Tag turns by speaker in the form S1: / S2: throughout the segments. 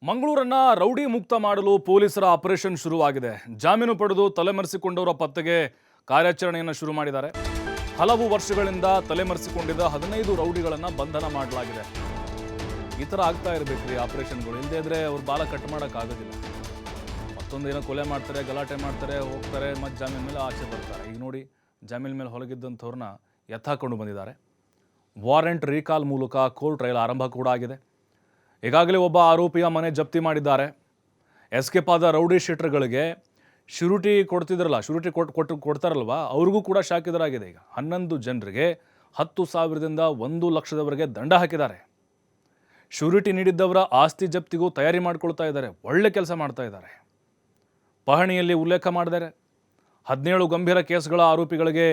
S1: ಮಂಗಳೂರನ್ನ rowdy ಮುಕ್ತ ಮಾಡಲು ಪೊಲೀಸರ ಆಪರೇಷನ್ ಶುರುವಾಗಿದೆ. ಜಾಮೀನು ಪಡೆದು ತಲೆಮರೆಸಿಕೊಂಡವರ ಪತ್ತೆಗೆ ಕಾರ್ಯಾಚರಣೆಯನ್ನು ಶುರು ಮಾಡಿದ್ದಾರೆ. ಹಲವು ವರ್ಷಗಳಿಂದ ತಲೆಮರೆಸಿಕೊಂಡಿದ್ದ 15 ರೌಡಿಗಳನ್ನು ಬಂಧನ ಮಾಡಲಾಗಿದೆ. ಈ ಥರ ಆಗ್ತಾ ಇರಬೇಕ್ರಿ ಆಪರೇಷನ್ಗಳು. ಇಲ್ಲದೇ ಇದ್ರೆ ಅವ್ರು ಬಾಲ ಕಟ್ ಮಾಡೋಕ್ಕಾಗೋದಿಲ್ಲ. ಮತ್ತೊಂದೇನೋ ಕೊಲೆ ಮಾಡ್ತಾರೆ, ಗಲಾಟೆ ಮಾಡ್ತಾರೆ, ಹೋಗ್ತಾರೆ, ಮತ್ತು ಜಾಮೀನ್ ಮೇಲೆ ಆಚೆ ಬರ್ತಾರೆ. ಈಗ ನೋಡಿ, ಜಾಮೀನ್ ಮೇಲೆ ಹೊಲಗಿದ್ದಂಥವ್ರನ್ನ ಎತ್ತಾಕೊಂಡು ಬಂದಿದ್ದಾರೆ. ವಾರೆಂಟ್ ರೀಕಾಲ್ ಮೂಲಕ ಕೋರ್ಟ್ ಟ್ರಯಲ್ ಆರಂಭ ಕೂಡ ಆಗಿದೆ. ಈಗಾಗಲೇ ಒಬ್ಬ ಆರೋಪಿಯ ಮನೆ ಜಪ್ತಿ ಮಾಡಿದ್ದಾರೆ. ಎಸ್ಕೇಪ್ ಆದ ರೌಡಿ ಶೀಟರ್ಗಳಿಗೆ ಶ್ಯೂರಿಟಿ ಕೊಡ್ತಾರಲ್ವ, ಅವ್ರಿಗೂ ಕೂಡ ಶಾಕ್ ಎದುರಾಗಿದೆ. ಈಗ 11 ಜನರಿಗೆ 10,000ದಿಂದ 1 ಲಕ್ಷದವರೆಗೆ ದಂಡ ಹಾಕಿದ್ದಾರೆ. ಶ್ಯೂರಿಟಿ ನೀಡಿದ್ದವರ ಆಸ್ತಿ ಜಪ್ತಿಗೂ ತಯಾರಿ ಮಾಡ್ಕೊಳ್ತಾ ಇದ್ದಾರೆ. ಒಳ್ಳೆ ಕೆಲಸ ಮಾಡ್ತಾ ಇದ್ದಾರೆ. ಪಹಣಿಯಲ್ಲಿ ಉಲ್ಲೇಖ ಮಾಡಿದ್ದಾರೆ. 17 ಗಂಭೀರ ಕೇಸ್ಗಳ ಆರೋಪಿಗಳಿಗೆ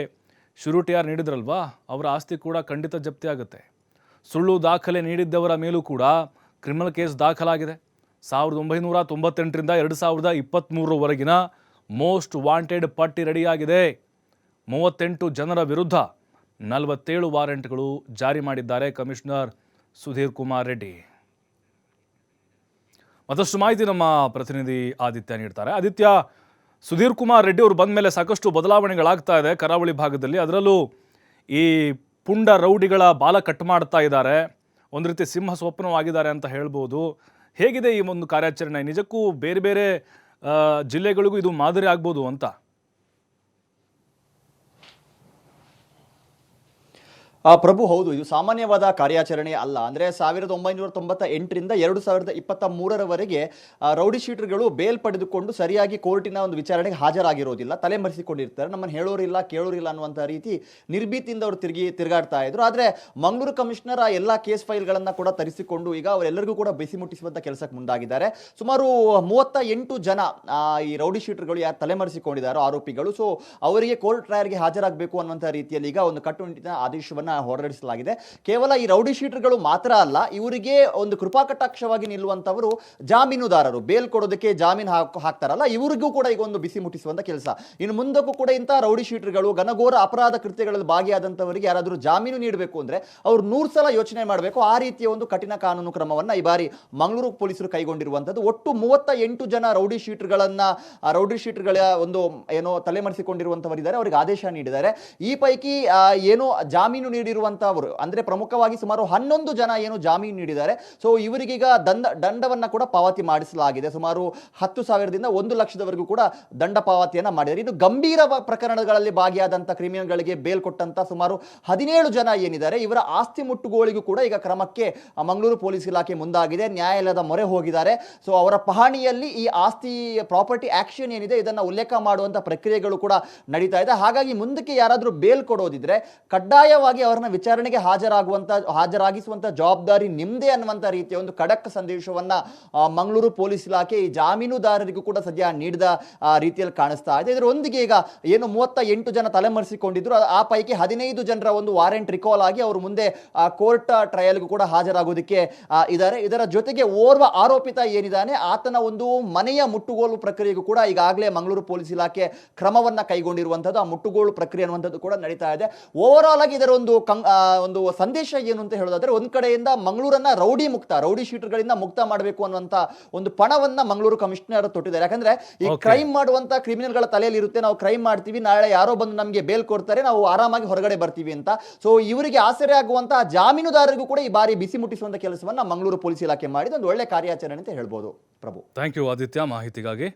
S1: ಶ್ಯೂರಿಟಿ ಯಾರು ನೀಡಿದ್ರಲ್ವಾ, ಅವರ ಆಸ್ತಿ ಕೂಡ ಖಂಡಿತ ಜಪ್ತಿ ಆಗುತ್ತೆ. ಸುಳ್ಳು ದಾಖಲೆ ನೀಡಿದ್ದವರ ಮೇಲೂ ಕೂಡ ಕ್ರಿಮಿನಲ್ ಕೇಸ್ ದಾಖಲಾಗಿದೆ. 1998ರಿಂದ 2023ರವರೆಗಿನ ಮೋಸ್ಟ್ ವಾಂಟೆಡ್ ಪಟ್ಟಿ ರೆಡಿಯಾಗಿದೆ. 38 ಜನರ ವಿರುದ್ಧ 47 ವಾರೆಂಟ್ಗಳು ಜಾರಿ ಮಾಡಿದ್ದಾರೆ ಕಮಿಷನರ್ ಸುಧೀರ್ ಕುಮಾರ್ ರೆಡ್ಡಿ. ಮತ್ತಷ್ಟು ಮಾಹಿತಿ ನಮ್ಮ ಪ್ರತಿನಿಧಿ ಆದಿತ್ಯ ನೀಡ್ತಾರೆ. ಆದಿತ್ಯ, ಸುಧೀರ್ ಕುಮಾರ್ ರೆಡ್ಡಿ ಅವರು ಬಂದ ಮೇಲೆ ಸಾಕಷ್ಟು ಬದಲಾವಣೆಗಳಾಗ್ತಾ ಇದೆ ಕರಾವಳಿ ಭಾಗದಲ್ಲಿ. ಅದರಲ್ಲೂ ಈ ಪುಂಡ ರೌಡಿಗಳ ಬಾಲ ಕಟ್ ಮಾಡ್ತಾ ಇದ್ದಾರೆ. ಒಂದು ರೀತಿ ಸಿಂಹ ಸ್ವಪ್ನವಾಗಿದ್ದಾರೆ ಅಂತ ಹೇಳ್ಬೋದು. ಹೇಗಿದೆ ಈ ಒಂದು ಕಾರ್ಯಾಚರಣೆ? ನಿಜಕ್ಕೂ ಬೇರೆ ಬೇರೆ ಜಿಲ್ಲೆಗಳಿಗೂ ಇದು ಮಾದರಿ ಆಗ್ಬೋದು ಅಂತ?
S2: ಪ್ರಭು, ಹೌದು, ಇದು ಸಾಮಾನ್ಯವಾದ ಕಾರ್ಯಾಚರಣೆ ಅಲ್ಲ. ಅಂದರೆ 1998ರಿಂದ 2023ರವರೆಗೆ ರೌಡಿ ಶೀಟರ್ಗಳು ಬೇಲ್ ಪಡೆದುಕೊಂಡು ಸರಿಯಾಗಿ ಕೋರ್ಟಿನ ಒಂದು ವಿಚಾರಣೆಗೆ ಹಾಜರಾಗಿರೋದಿಲ್ಲ, ತಲೆಮರೆಸಿಕೊಂಡಿರ್ತಾರೆ. ನಮ್ಮನ್ನು ಹೇಳೋರಿಲ್ಲ ಕೇಳೋರಿಲ್ಲ ಅನ್ನುವಂಥ ರೀತಿ ನಿರ್ಭೀತಿಯಿಂದ ಅವರು ತಿರುಗಾಡ್ತಾ ಇದ್ರು. ಆದರೆ ಮಂಗಳೂರು ಕಮಿಷನರ್ ಆ ಎಲ್ಲ ಕೇಸ್ ಫೈಲ್ಗಳನ್ನು ಕೂಡ ತರಿಸಿಕೊಂಡು ಈಗ ಅವರೆಲ್ಲರಿಗೂ ಕೂಡ ಬಿಸಿ ಮುಟ್ಟಿಸುವಂಥ ಕೆಲಸಕ್ಕೆ ಮುಂದಾಗಿದ್ದಾರೆ. ಸುಮಾರು 38 ಜನ ಈ ರೌಡಿ ಶೀಟರ್ಗಳು ಯಾರು ತಲೆಮರೆಸಿಕೊಂಡಿದ್ದಾರೋ ಆರೋಪಿಗಳು, ಸೊ ಅವರಿಗೆ ಕೋರ್ಟ್ ಟ್ರಯಲ್ಗೆ ಹಾಜರಾಗಬೇಕು ಅನ್ನುವಂಥ ರೀತಿಯಲ್ಲಿ ಈಗ ಒಂದು ಕಟ್ಟುನಿಟ್ಟಿನ ಆದೇಶವನ್ನು ಹೊರಡಿಸಲಾಗಿದೆ. ಕೇವಲ ಈ ರೌಡಿ ಶೀಟರ್ಗಳು ಮಾತ್ರ ಅಲ್ಲ, ಇವರಿಗೆ ಒಂದು ಕೃಪಾಕಟಾಕ್ಷವಾಗಿ ನಿಲ್ಲುವಂತವರು ಜಾಮೀನುದಾರರು, ಬೇಲ್ ಕೊಡೋದಕ್ಕೆ ಜಾಮೀನು ಹಾಕ್ತಾರಲ್ಲ, ಇವರಿಗೂ ಕೂಡ ಈಗ ಒಂದು ಬಿಸಿ ಮುಟ್ಟಿಸುವಂತ ಕೆಲಸ. ಇನ್ನು ಮುಂದಕ್ಕೂ ಕೂಡ ಇಂತಹ ರೌಡಿ ಶೀಟರ್ಗಳು ಘನಘೋರ ಅಪರಾಧ ಕೃತ್ಯಗಳಲ್ಲಿ ಭಾಗಿಯಾದಂತವರಿಗೆ ಯಾರಾದರೂ ಜಾಮೀನು ನೀಡಬೇಕು ಅಂದ್ರೆ ಅವ್ರು 100 ಸಲ ಯೋಚನೆ ಮಾಡಬೇಕು. ಆ ರೀತಿಯ ಒಂದು ಕಠಿಣ ಕಾನೂನು ಕ್ರಮವನ್ನ ಈ ಬಾರಿ ಮಂಗಳೂರು ಪೊಲೀಸರು ಕೈಗೊಂಡಿರುವಂತದ್ದು. ಒಟ್ಟು 38 ಜನ ರೌಡಿ ಶೀಟರ್ಗಳ ಒಂದು ಏನೋ ತಲೆಮರೆಸಿಕೊಂಡಿರುವಂತವರಿದ್ದಾರೆ, ಅವರಿಗೆ ಆದೇಶ ನೀಡಿದ್ದಾರೆ. ಈ ಪೈಕಿ ಏನೋ ಜಾಮೀನು ನೀಡಿರುವಂತವರು ಅಂದ್ರೆ ಪ್ರಮುಖವಾಗಿ ಸುಮಾರು 11 ಜನ ಏನು ಜಾಮೀನು ನೀಡಿದ್ದಾರೆ. ಸೊ ಇವರಿಗೀಗ ದಂಡವನ್ನ ಕೂಡ ಪಾವತಿ ಮಾಡಿಸಲಾಗಿದೆ. ಸುಮಾರು 10,000ದಿಂದ 1 ಲಕ್ಷದವರೆಗೂ ಕೂಡ ದಂಡ ಪಾವತಿಯನ್ನ ಮಾಡಿದ್ದಾರೆ. ಇದು ಗಂಭೀರ ಪ್ರಕರಣಗಳಲ್ಲಿ ಭಾಗಿಯಾದಂತ ಕ್ರಿಮಿನಲ್ಗಳಿಗೆ ಬೇಲ್ ಕೊಟ್ಟಂತ ಸುಮಾರು 17 ಜನ ಏನಿದ್ದಾರೆ, ಇವರ ಆಸ್ತಿ ಮುಟ್ಟುಗೋಲಿಗೂ ಕೂಡ ಈಗ ಕ್ರಮಕ್ಕೆ ಮಂಗಳೂರು ಪೊಲೀಸ್ ಇಲಾಖೆ ಮುಂದಾಗಿದೆ. ನ್ಯಾಯಾಲಯದ ಮೊರೆ ಹೋಗಿದ್ದಾರೆ. ಸೊ ಅವರ ಪಹಣಿಯಲ್ಲಿ ಈ ಆಸ್ತಿ ಪ್ರಾಪರ್ಟಿ ಆಕ್ಷನ್ ಏನಿದೆ ಇದನ್ನ ಉಲ್ಲೇಖ ಮಾಡುವಂತ ಪ್ರಕ್ರಿಯೆಗಳು ಕೂಡ ನಡೀತಾ ಇದೆ. ಹಾಗಾಗಿ ಮುಂದಕ್ಕೆ ಯಾರಾದರೂ ಬೇಲ್ ಕೊಡೋದಿದ್ರೆ ಕಡ್ಡಾಯವಾಗಿ ಅವರನ್ನ ವಿಚಾರಣೆಗೆ ಹಾಜರಾಗಿಸುವಂತ ಜವಾಬ್ದಾರಿ ನಿಮ್ದೇ ಅನ್ನುವಂತ ರೀತಿಯ ಒಂದು ಖಡಕ್ ಸಂದೇಶವನ್ನ ಮಂಗಳೂರು ಪೊಲೀಸ್ ಇಲಾಖೆ ಈ ಜಾಮೀನುದಾರರಿಗೂ ಕೂಡ ಸದ್ಯ ನೀಡಿದ ರೀತಿಯಲ್ಲಿ ಕಾಣಿಸ್ತಾ ಇದೆ. ಇದರೊಂದಿಗೆ ಈಗ ಏನು 38 ಜನ ತಲೆಮರೆಸಿಕೊಂಡಿದ್ರು, ಆ ಪೈಕಿ 15 ಜನರ ಒಂದು ವಾರೆಂಟ್ ರಿಕಾಲ್ ಆಗಿ ಅವರು ಮುಂದೆ ಕೋರ್ಟ್ ಟ್ರಯಲ್ಗೂ ಕೂಡ ಹಾಜರಾಗೋದಕ್ಕೆ ಇದ್ದಾರೆ. ಇದರ ಜೊತೆಗೆ ಓರ್ವ ಆರೋಪಿತ ಏನಿದ್ದಾನೆ ಆತನ ಒಂದು ಮನೆಯ ಮುಟ್ಟುಗೋಲು ಪ್ರಕ್ರಿಯೆಗೂ ಕೂಡ ಈಗಾಗಲೇ ಮಂಗಳೂರು ಪೊಲೀಸ್ ಇಲಾಖೆ ಕ್ರಮವನ್ನ ಕೈಗೊಂಡಿರುವಂತದ್ದು. ಆ ಮುಟ್ಟುಗೋಲು ಪ್ರಕ್ರಿಯೆ ಅನ್ನುವಂಥದ್ದು ಕೂಡ ನಡೀತಾ ಇದೆ. ಓವರ್ ಆಗಿ ಇದರ ಒಂದು ಸಂದೇಶ ಏನು ಅಂತ ಹೇಳೋದಾದ್ರೆ, ಒಂದ್ ಕಡೆಯಿಂದ ಮಂಗಳೂರನ್ನ ರೌಡಿ ಶೀಟರ್ಗಳಿಂದ ಮುಕ್ತ ಮಾಡಬೇಕು ಅನ್ನುವಂತ ಒಂದು ಪಣವನ್ನ ಮಂಗಳೂರು ಕಮಿಷನರ್ ತೊಟ್ಟಿದ್ದಾರೆ. ಯಾಕಂದ್ರೆ ಈ ಕ್ರೈಮ್ ಮಾಡುವಂತ ಕ್ರಿಮಿನಲ್ಗಳ ತಲೆಯಲ್ಲಿ ಇರುತ್ತೆ, ನಾವು ಕ್ರೈಮ್ ಮಾಡ್ತೀವಿ, ನಾಳೆ ಯಾರೋ ಬಂದು ನಮಗೆ ಬೇಲ್ ಕೊಡ್ತಾರೆ, ನಾವು ಆರಾಮಾಗಿ ಹೊರಗಡೆ ಬರ್ತೀವಿ ಅಂತ. ಸೊ ಇವರಿಗೆ ಆಸರೆ ಆಗುವಂತಹ ಜಾಮೀನುದಾರರಿಗೂ ಕೂಡ ಈ ಬಾರಿ ಬಿಸಿ ಮುಟ್ಟಿಸುವಂತ ಕೆಲಸವನ್ನ ಮಂಗಳೂರು ಪೊಲೀಸ್ ಇಲಾಖೆ ಮಾಡಿದ ಒಂದು ಒಳ್ಳೆ ಕಾರ್ಯಾಚರಣೆ ಅಂತ ಹೇಳ್ಬೋದು. ಪ್ರಭು,
S1: ಥ್ಯಾಂಕ್ ಯು ಆದಿತ್ಯ ಮಾಹಿತಿಗಾಗಿ.